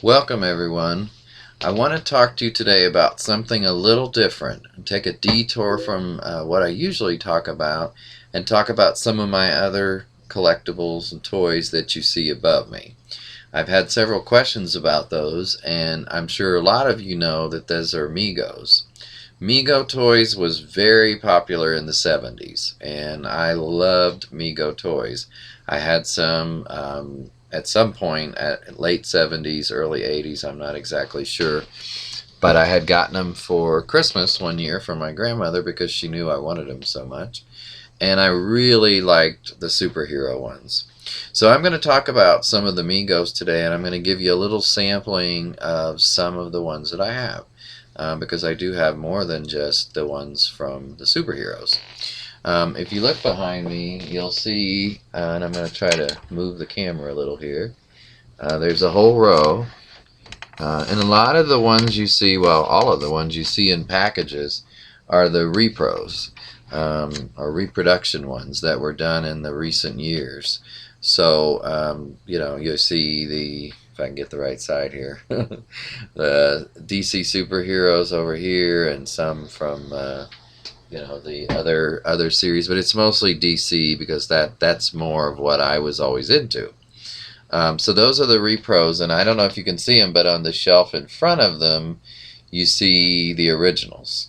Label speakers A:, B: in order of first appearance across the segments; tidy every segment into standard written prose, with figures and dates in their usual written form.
A: Welcome, everyone. I want to talk to you today about something a little different and take a detour from what I usually talk about and talk about some of my other collectibles and toys that you see above me. I've had several questions about those, and I'm sure a lot of you know that those are Megos. Mego toys was very popular in the 70s, and I loved Mego toys. I had some at some point at late 70s, early 80s, I'm not exactly sure. But I had gotten them for Christmas one year from my grandmother because she knew I wanted them so much. And I really liked the superhero ones. So I'm going to talk about some of the Migos today, and I'm going to give you a little sampling of some of the ones that I have. Because I do have more than just the ones from the superheroes. If you look behind me, you'll see, and I'm going to try to move the camera a little here. There's a whole row. And a lot of the ones you see, well, all of the ones you see in packages are the repros, or reproduction ones that were done in the recent years. So, you'll see if I can get the right side here, the DC superheroes over here, and some from, the other series, but it's mostly DC because that's more of what I was always into. So those are the repros, and I don't know if you can see them, but on the shelf in front of them, you see the originals.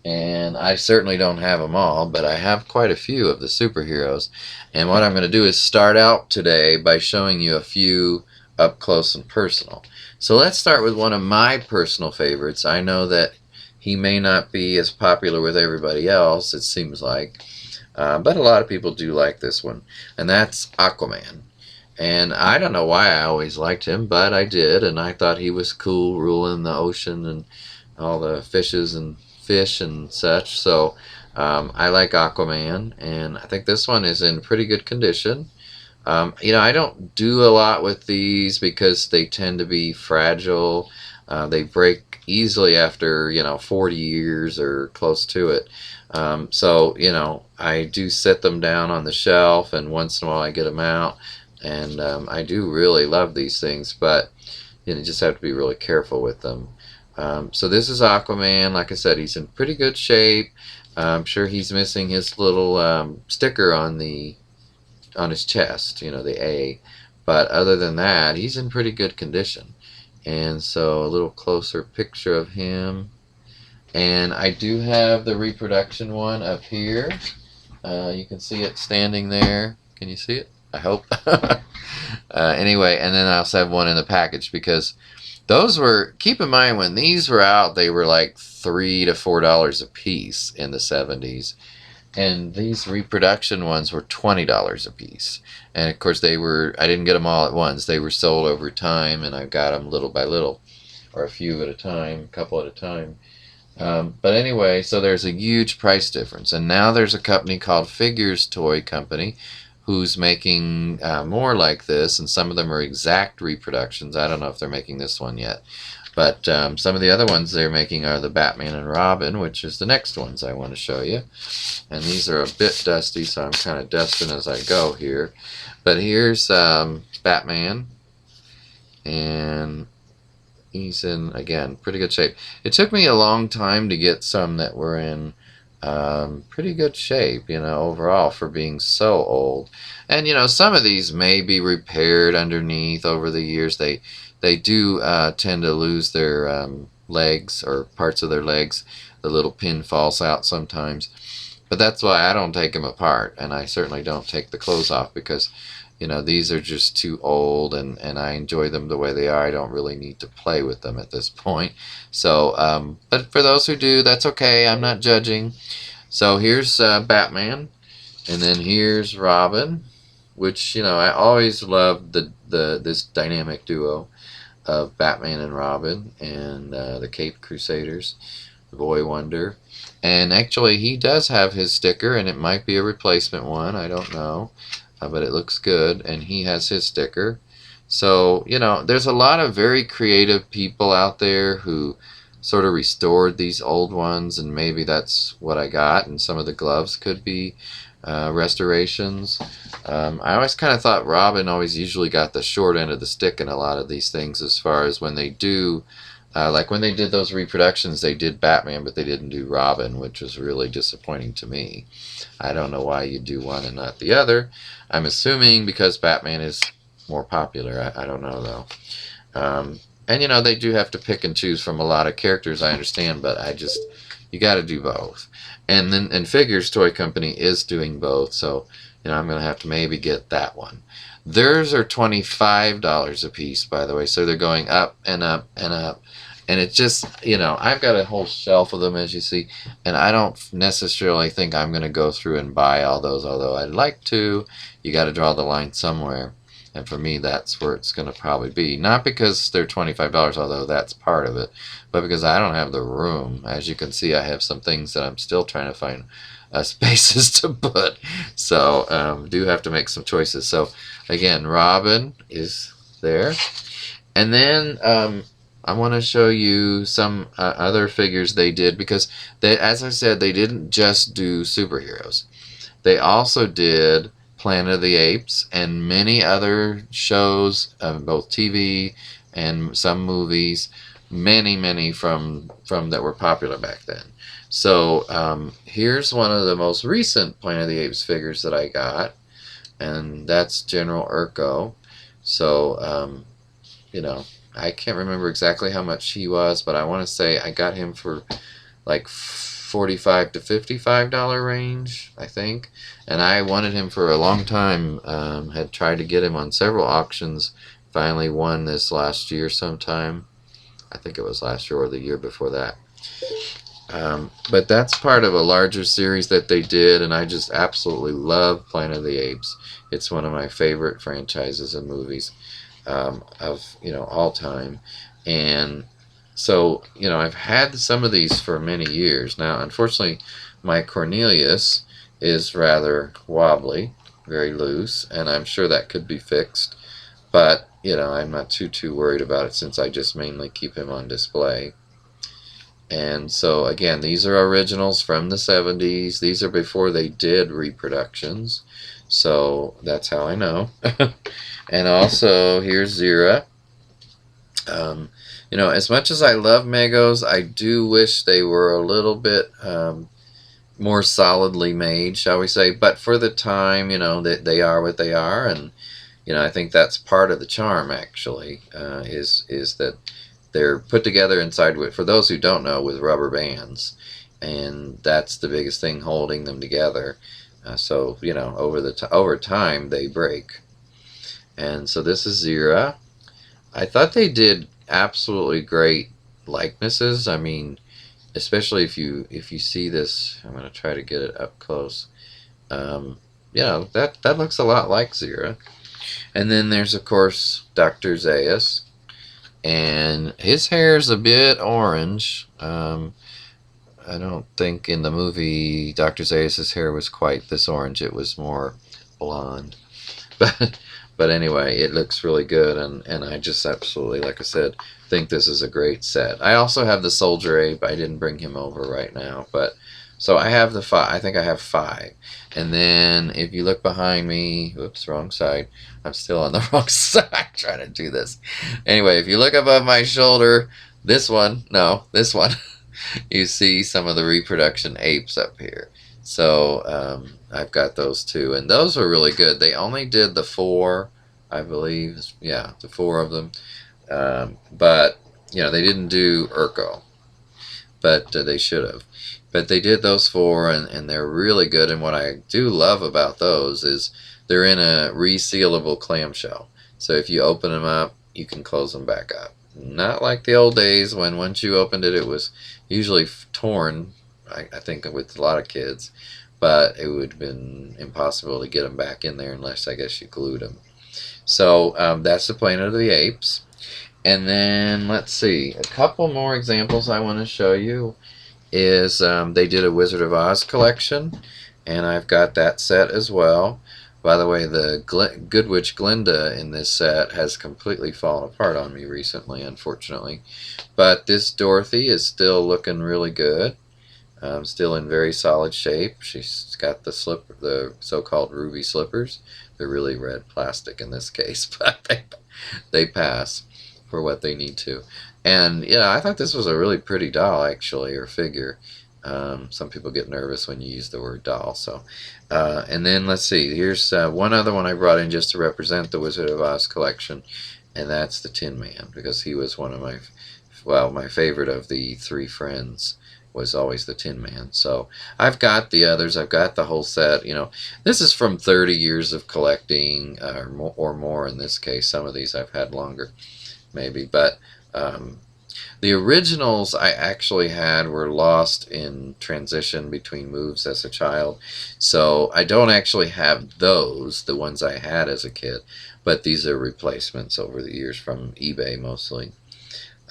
A: And I certainly don't have them all, but I have quite a few of the superheroes. And what I'm going to do is start out today by showing you a few up close and personal. So let's start with one of my personal favorites. I know that he may not be as popular with everybody else, it seems like, but a lot of people do like this one, and that's Aquaman. And I don't know why I always liked him, but I did, and I thought he was cool ruling the ocean and all the fishes and fish and such. So I like Aquaman, and I think this one is in pretty good condition. I don't do a lot with these because they tend to be fragile. They break easily after 40 years or close to it. I do set them down on the shelf, and once in a while I get them out. And I do really love these things, but you just have to be really careful with them. So this is Aquaman. Like I said, he's in pretty good shape. I'm sure he's missing his little sticker on his chest, the A. But other than that, he's in pretty good condition. And so a little closer picture of him. And I do have the reproduction one up here. You can see it standing there. Can you see it? I hope. Anyway, and then I also have one in the package because those were, keep in mind, when these were out, they were like $3 to $4 a piece in the 70s. And these reproduction ones were $20 a piece. And of course, I didn't get them all at once. They were sold over time, and I got them little by little, or a few at a time, a couple at a time. But anyway, so there's a huge price difference. And now there's a company called Figures Toy Company who's making more like this, and some of them are exact reproductions. I don't know if they're making this one yet. But some of the other ones they're making are the Batman and Robin, which is the next ones I want to show you. And these are a bit dusty, so I'm kind of dusting as I go here. But here's Batman, and he's in, again, pretty good shape. It took me a long time to get some that were in pretty good shape, overall for being so old. And, some of these may be repaired underneath over the years. They do tend to lose their legs or parts of their legs. The little pin falls out sometimes. But that's why I don't take them apart, and I certainly don't take the clothes off because, these are just too old, and I enjoy them the way they are. I don't really need to play with them at this point. So, but for those who do, that's okay. I'm not judging. So here's Batman, and then here's Robin, which, I always loved this dynamic duo of Batman and Robin, and the Caped Crusaders, the Boy Wonder. And actually, he does have his sticker, and it might be a replacement one. I don't know. But it looks good, and he has his sticker. So, there's a lot of very creative people out there who sort of restored these old ones, and maybe that's what I got, and some of the gloves could be restorations. I always kind of thought Robin always usually got the short end of the stick in a lot of these things, as far as when they do, like when they did those reproductions, they did Batman, but they didn't do Robin, which was really disappointing to me. I don't know why you do one and not the other. I'm assuming because Batman is more popular. I don't know though. And they do have to pick and choose from a lot of characters, I understand, but you got to do both. And Figures Toy Company is doing both, so I'm going to have to maybe get that one. Theirs are $25 a piece, by the way, so they're going up and up and up. And it's just, I've got a whole shelf of them, as you see, and I don't necessarily think I'm going to go through and buy all those, although I'd like to. You got to draw the line somewhere. And for me, that's where it's going to probably be. Not because they're $25, although that's part of it, but because I don't have the room. As you can see, I have some things that I'm still trying to find spaces to put. So do have to make some choices. So again, Robin is there. And then I want to show you some other figures they did, because as I said, they didn't just do superheroes. They also did Planet of the Apes and many other shows, both TV and some movies, many from that were popular back then. So here's one of the most recent Planet of the Apes figures that I got, and that's General Urko. So I can't remember exactly how much he was, but I want to say I got him for like $45 to $55 range, I think. And I wanted him for a long time. Had tried to get him on several auctions. Finally won this last year sometime. I think it was last year or the year before that. But that's part of a larger series that they did, and I just absolutely love Planet of the Apes. It's one of my favorite franchises and movies of all time. And so, I've had some of these for many years. Now, unfortunately, my Cornelius is rather wobbly, very loose, and I'm sure that could be fixed. But, I'm not too worried about it, since I just mainly keep him on display. And so, again, these are originals from the 70s. These are before they did reproductions. So, that's how I know. And also, here's Zira. As much as I love Megos, I do wish they were a little bit more solidly made, shall we say. But for the time, they are what they are, and I think that's part of the charm. Actually, is that they're put together inside with, for those who don't know, with rubber bands, and that's the biggest thing holding them together. So over time they break, and so this is Zira. I thought they did absolutely great likenesses. I mean, especially if you see this, I'm going to try to get it up close. That looks a lot like Zira. And then there's, of course, Dr. Zaius, and his hair is a bit orange. I don't think in the movie Dr. Zaius' hair was quite this orange. It was more blonde. But anyway, it looks really good, and I just absolutely, like I said, think this is a great set. I also have the Soldier Ape. I didn't bring him over right now, but so I have the 5. I think I have 5. And then if you look behind me, oops, wrong side. I'm still on the wrong side trying to do this. Anyway, if you look above my shoulder, this one, you see some of the reproduction apes up here. So I've got those too, and those were really good. They only did the 4, I believe. Yeah, the 4 of them. But they didn't do Urko, but they should have. But they did those 4, and they're really good. And what I do love about those is they're in a resealable clamshell. So if you open them up, you can close them back up. Not like the old days when once you opened it, it was usually torn, I think, with a lot of kids. But it would have been impossible to get them back in there unless, I guess, you glued them. So that's the Planet of the Apes. And then, let's see, a couple more examples I want to show you is they did a Wizard of Oz collection, and I've got that set as well. By the way, the Good Witch Glinda in this set has completely fallen apart on me recently, unfortunately. But this Dorothy is still looking really good. Still in very solid shape. She's got the so-called ruby slippers. They're really red plastic in this case, but they pass for what they need to. And yeah, I thought this was a really pretty doll, actually, or figure. Some people get nervous when you use the word doll. So, and then let's see. Here's one other one I brought in just to represent the Wizard of Oz collection, and that's the Tin Man, because he was one of my favorite of the three friends was always the Tin Man. So I've got the others. I've got the whole set. This is from 30 years of collecting, or more in this case. Some of these I've had longer, maybe, but. The originals I actually had were lost in transition between moves as a child, so I don't actually have those, the ones I had as a kid, but these are replacements over the years from eBay mostly,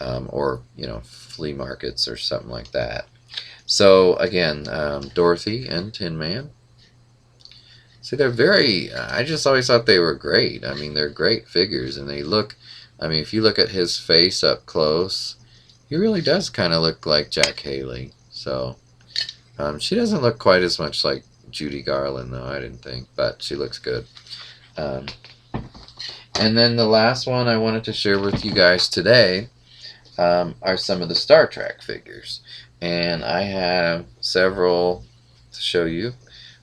A: or flea markets or something like that. So again, Dorothy and Tin Man. See, they're very. I just always thought they were great. I mean, they're great figures, and they look. I mean, if you look at his face up close, he really does kind of look like Jack Haley. So she doesn't look quite as much like Judy Garland, though, I didn't think, but she looks good. Um, and then the last one I wanted to share with you guys today are some of the Star Trek figures. And I have several to show you.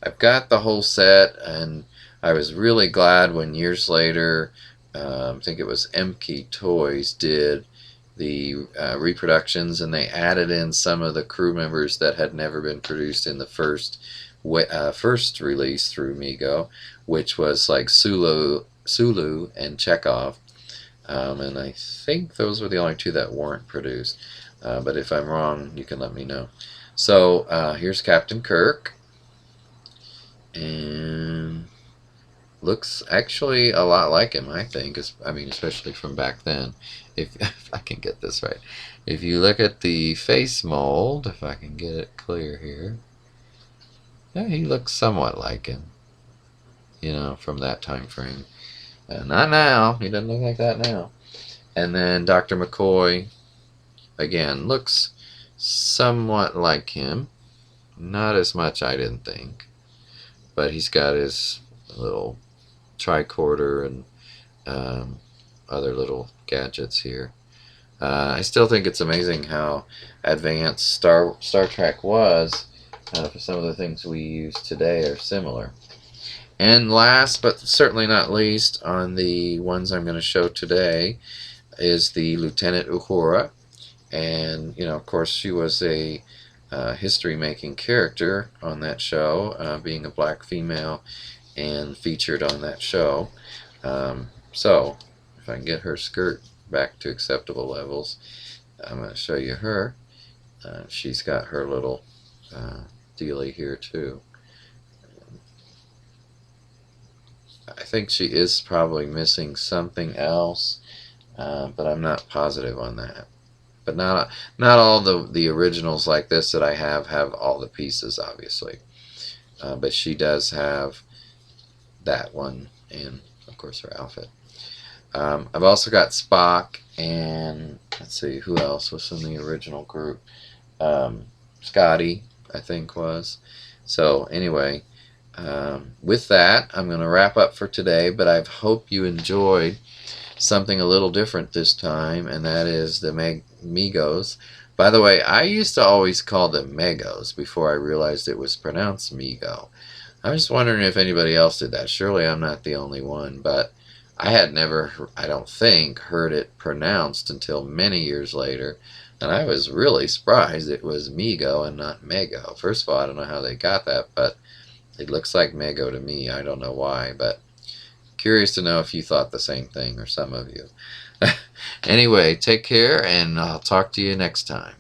A: I've got the whole set, and I was really glad when years later, I think it was Mccoy Toys did the reproductions, and they added in some of the crew members that had never been produced in the first release through Mego, which was like Sulu and Chekhov, and I think those were the only two that weren't produced. But if I'm wrong, you can let me know. So here's Captain Kirk, and looks actually a lot like him, I think. I mean, especially from back then. If I can get this right. If you look at the face mold, if I can get it clear here, yeah, he looks somewhat like him, from that time frame. Not now. He doesn't look like that now. And then Dr. McCoy, again, looks somewhat like him. Not as much, I didn't think. But he's got his little tricorder and other little gadgets here. I still think it's amazing how advanced Star Trek was. For some of the things we use today are similar. And last but certainly not least, on the ones I'm going to show today is the Lieutenant Uhura. And, of course, she was a history-making character on that show, being a black female and featured on that show. So, if I can get her skirt back to acceptable levels, I'm going to show you her. She's got her little dealie here too. I think she is probably missing something else, but I'm not positive on that. But not all the originals like this that I have all the pieces, obviously. But she does have that one, and of course her outfit. I've also got Spock, and let's see who else was in the original group. Scotty, I think, was. So anyway, with that, I'm going to wrap up for today, but I hope you enjoyed something a little different this time, and that is the Megos. By the way, I used to always call them Megos before I realized it was pronounced Mego. I was wondering if anybody else did that. Surely I'm not the only one, but I had never, I don't think, heard it pronounced until many years later, and I was really surprised it was Mego and not Mego. First of all, I don't know how they got that, but it looks like Mego to me. I don't know why, but curious to know if you thought the same thing, or some of you. Anyway, take care, and I'll talk to you next time.